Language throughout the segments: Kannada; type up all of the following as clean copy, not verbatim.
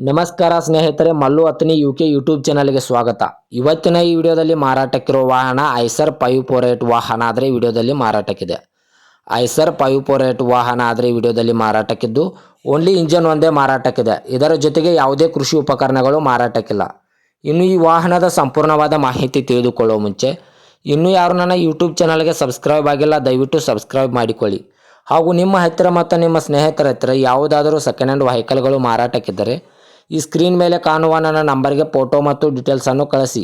ನಮಸ್ಕಾರ ಸ್ನೇಹಿತರೆ, ಮಲ್ಲು ಅತ್ನಿ ಯುಕೆ ಯೂಟ್ಯೂಬ್ ಚಾನಲ್ಗೆ ಸ್ವಾಗತ. ಇವತ್ತಿನ ಈ ವಿಡಿಯೋದಲ್ಲಿ ಮಾರಾಟಕ್ಕಿರುವ ವಾಹನ ಐಸರ್ 548 ವಾಹನ ಆದರೆ ವಿಡಿಯೋದಲ್ಲಿ ಮಾರಾಟಕ್ಕಿದೆ. ಐಸರ್ 548 ವಾಹನ ಆದರೆ ವಿಡಿಯೋದಲ್ಲಿ ಮಾರಾಟಕ್ಕಿದ್ದು ಓನ್ಲಿ ಇಂಜನ್ ಒಂದೇ ಮಾರಾಟಕ್ಕಿದೆ. ಇದರ ಜೊತೆಗೆ ಯಾವುದೇ ಕೃಷಿ ಉಪಕರಣಗಳು ಮಾರಾಟಕ್ಕಿಲ್ಲ. ಇನ್ನು ಈ ವಾಹನದ ಸಂಪೂರ್ಣವಾದ ಮಾಹಿತಿ ತಿಳಿದುಕೊಳ್ಳುವ ಮುಂಚೆ ಇನ್ನೂ ಯಾರು ನನ್ನ ಯೂಟ್ಯೂಬ್ ಚಾನಲ್ಗೆ ಸಬ್ಸ್ಕ್ರೈಬ್ ಆಗಿಲ್ಲ, ದಯವಿಟ್ಟು ಸಬ್ಸ್ಕ್ರೈಬ್ ಮಾಡಿಕೊಳ್ಳಿ. ಹಾಗೂ ನಿಮ್ಮ ಹತ್ತಿರ ಮತ್ತು ನಿಮ್ಮ ಸ್ನೇಹಿತರ ಹತ್ತಿರ ಯಾವುದಾದರೂ ಸೆಕೆಂಡ್ ಹ್ಯಾಂಡ್ ವೆಹಿಕಲ್ಗಳು ಮಾರಾಟಕ್ಕಿದ್ದರೆ ಈ ಸ್ಕ್ರೀನ್ ಮೇಲೆ ಕಾಣುವ ನನ್ನ ನಂಬರ್ಗೆ ಫೋಟೋ ಮತ್ತು ಡೀಟೇಲ್ಸನ್ನು ಕಳಿಸಿ.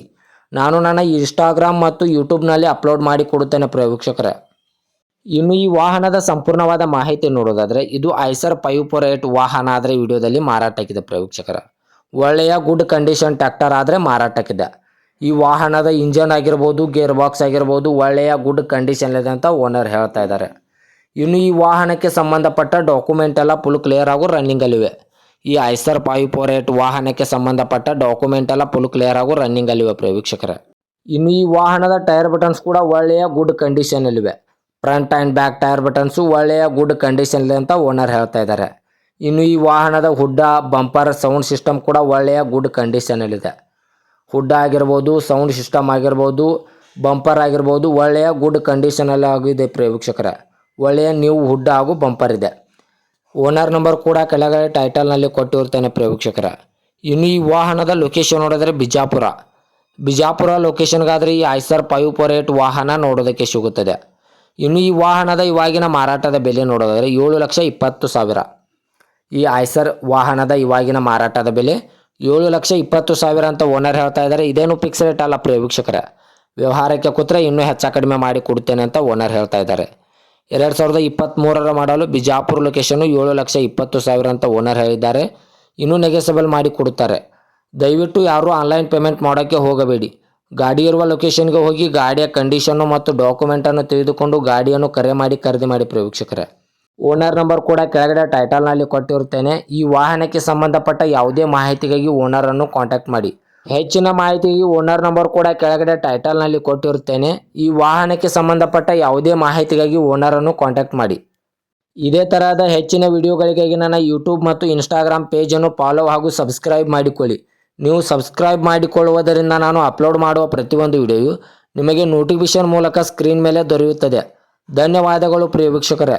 ನಾನು ನನ್ನ ಇನ್ಸ್ಟಾಗ್ರಾಮ್ ಮತ್ತು ಯೂಟ್ಯೂಬ್ನಲ್ಲಿ ಅಪ್ಲೋಡ್ ಮಾಡಿ ಕೊಡುತ್ತೇನೆ ವೀಕ್ಷಕರೇ. ಇನ್ನು ಈ ವಾಹನದ ಸಂಪೂರ್ಣವಾದ ಮಾಹಿತಿ ನೋಡೋದಾದರೆ ಇದು ಐಸರ್ 548 ವಾಹನ ಆದರೆ ವಿಡಿಯೋದಲ್ಲಿ ಮಾರಾಟಕ್ಕಿದೆ ವೀಕ್ಷಕರೇ. ಒಳ್ಳೆಯ ಗುಡ್ ಕಂಡೀಷನ್ ಟ್ರ್ಯಾಕ್ಟರ್ ಆದರೆ ಮಾರಾಟಕ್ಕಿದೆ. ಈ ವಾಹನದ ಇಂಜನ್ ಆಗಿರ್ಬೋದು, ಗೇರ್ ಬಾಕ್ಸ್ ಆಗಿರ್ಬೋದು ಒಳ್ಳೆಯ ಗುಡ್ ಕಂಡೀಷನ್ ಇದೆ ಅಂತ ಓನರ್ ಹೇಳ್ತಾ ಇದ್ದಾರೆ. ಇನ್ನು ಈ ವಾಹನಕ್ಕೆ ಸಂಬಂಧಪಟ್ಟ ಡಾಕ್ಯುಮೆಂಟ್ ಎಲ್ಲ ಫುಲ್ ಕ್ಲಿಯರ್ ಆಗೋ ರನ್ನಿಂಗಲ್ಲಿವೆ. ಈ ಐಸರ್ 548 ವಾಹನಕ್ಕೆ ಸಂಬಂಧಪಟ್ಟ ಡಾಕ್ಯುಮೆಂಟ್ ಎಲ್ಲ ಫುಲ್ ಕ್ಲಿಯರ್ ಆಗೋ ರನ್ನಿಂಗಲ್ಲಿವೆ ವೀಕ್ಷಕರೇ. ಇನ್ನು ಈ ವಾಹನದ ಟೈರ್ ಬಟನ್ಸ್ ಕೂಡ ಒಳ್ಳೆಯ ಗುಡ್ ಕಂಡೀಷನಲ್ಲಿವೆ. Front and back tyre buttons ಒಳ್ಳೆಯ ಗುಡ್ ಕಂಡೀಷನ್ ಇದೆ ಅಂತ ಓನರ್ ಹೇಳ್ತಾ ಇದ್ದಾರೆ. ಇನ್ನು ಈ ವಾಹನದ ಹುಡ್ಡ, ಬಂಪರ್, ಸೌಂಡ್ ಸಿಸ್ಟಮ್ ಕೂಡ ಒಳ್ಳೆಯ ಗುಡ್ ಕಂಡೀಷನಲ್ಲಿದೆ. ಹುಡ್ಡ ಆಗಿರ್ಬೋದು, ಸೌಂಡ್ ಸಿಸ್ಟಮ್ ಆಗಿರ್ಬೋದು, ಬಂಪರ್ ಆಗಿರ್ಬೋದು ಒಳ್ಳೆಯ ಗುಡ್ ಕಂಡೀಷನಲ್ಲಿ ಆಗಿದೆ ವೀಕ್ಷಕರೇ. ಒಳ್ಳೆಯ ನ್ಯೂ ಹುಡ್ಡ ಹಾಗೂ ಬಂಪರ್ ಇದೆ. ಓನರ್ ನಂಬರ್ ಕೂಡ ಕೆಳಗಡೆ ಟೈಟಲ್ನಲ್ಲಿ ಕೊಟ್ಟಿರ್ತೇನೆ ವೀಕ್ಷಕರೇ. ಇನ್ನು ಈ ವಾಹನದ ಲೊಕೇಶನ್ ನೋಡಿದ್ರೆ ಬಿಜಾಪುರ ಲೊಕೇಶನ್ಗಾದರೆ ಈ ಐಸರ್ 548 ವಾಹನ ನೋಡೋದಕ್ಕೆ ಸಿಗುತ್ತದೆ. ಇನ್ನು ಈ ವಾಹನದ ಇವಾಗಿನ ಮಾರಾಟದ ಬೆಲೆ ನೋಡೋದಾದರೆ 7,20,000. ಈ ಐಸರ್ ವಾಹನದ ಇವಾಗಿನ ಮಾರಾಟದ ಬೆಲೆ 7,20,000 ಅಂತ ಓನರ್ ಹೇಳ್ತಾ ಇದ್ದಾರೆ. ಇದೇನು ಫಿಕ್ಸ್ ರೇಟ್ ಅಲ್ಲ ವೀಕ್ಷಕರೇ. ವ್ಯವಹಾರಕ್ಕೆ ಕೂತ್ರೆ ಇನ್ನೂ ಹೆಚ್ಚು ಕಡಿಮೆ ಮಾಡಿ ಕೊಡ್ತೇನೆ ಅಂತ ಓನರ್ ಹೇಳ್ತಾ ಇದ್ದಾರೆ. 2023 ಮಾಡಲು ಬಿಜಾಪುರ ಲೊಕೇಶನ್ನು 7,20,000 ಅಂತ ಓನರ್ ಹೇಳಿದ್ದಾರೆ. ಇನ್ನೂ ನೆಗೆಸಬಲ್ ಮಾಡಿ ಕೊಡುತ್ತಾರೆ. ದಯವಿಟ್ಟು ಯಾರೂ ಆನ್ಲೈನ್ ಪೇಮೆಂಟ್ ಮಾಡೋಕ್ಕೆ ಹೋಗಬೇಡಿ. ಗಾಡಿ ಇರುವ ಲೊಕೇಶನ್ಗೆ ಹೋಗಿ ಗಾಡಿಯ ಕಂಡೀಷನ್ನು ಮತ್ತು ಡಾಕ್ಯುಮೆಂಟನ್ನು ತೆಗೆದುಕೊಂಡು ಗಾಡಿಯನ್ನು ಕರೆ ಮಾಡಿ ಖರೀದಿ ಮಾಡಿ ವೀಕ್ಷಕರೇ. ಓನರ್ ನಂಬರ್ ಕೂಡ ಕೆಳಗಡೆ ಟೈಟಲ್ನಲ್ಲಿ ಕೊಟ್ಟಿರುತ್ತೇನೆ. ಈ ವಾಹನಕ್ಕೆ ಸಂಬಂಧಪಟ್ಟ ಯಾವುದೇ ಮಾಹಿತಿಗಾಗಿ ಓನರನ್ನು ಕಾಂಟ್ಯಾಕ್ಟ್ ಮಾಡಿ. ಹೆಚ್ಚಿನ ಮಾಹಿತಿಗೆ ಓನರ್ ನಂಬರ್ ಕೂಡ ಕೆಳಗಡೆ ಟೈಟಲ್ನಲ್ಲಿ ಕೊಟ್ಟಿರುತ್ತೇನೆ. ಈ ವಾಹನಕ್ಕೆ ಸಂಬಂಧಪಟ್ಟ ಯಾವುದೇ ಮಾಹಿತಿಗಾಗಿ ಓನರನ್ನು ಕಾಂಟ್ಯಾಕ್ಟ್ ಮಾಡಿ. ಇದೇ ತರಹದ ಹೆಚ್ಚಿನ ವಿಡಿಯೋಗಳಿಗಾಗಿ ನನ್ನ ಯೂಟ್ಯೂಬ್ ಮತ್ತು ಇನ್ಸ್ಟಾಗ್ರಾಮ್ ಪೇಜನ್ನು ಫಾಲೋ ಹಾಗೂ ಸಬ್ಸ್ಕ್ರೈಬ್ ಮಾಡಿಕೊಳ್ಳಿ. ನೀವು ಸಬ್ಸ್ಕ್ರೈಬ್ ಮಾಡಿಕೊಳ್ಳುವುದರಿಂದ ನಾನು ಅಪ್ಲೋಡ್ ಮಾಡುವ ಪ್ರತಿಯೊಂದು ವಿಡಿಯೋಯು ನಿಮಗೆ ನೋಟಿಫಿಕೇಶನ್ ಮೂಲಕ ಸ್ಕ್ರೀನ್ ಮೇಲೆ ದೊರೆಯುತ್ತದೆ. ಧನ್ಯವಾದಗಳು ಪ್ರಿಯ ವೀಕ್ಷಕರೇ.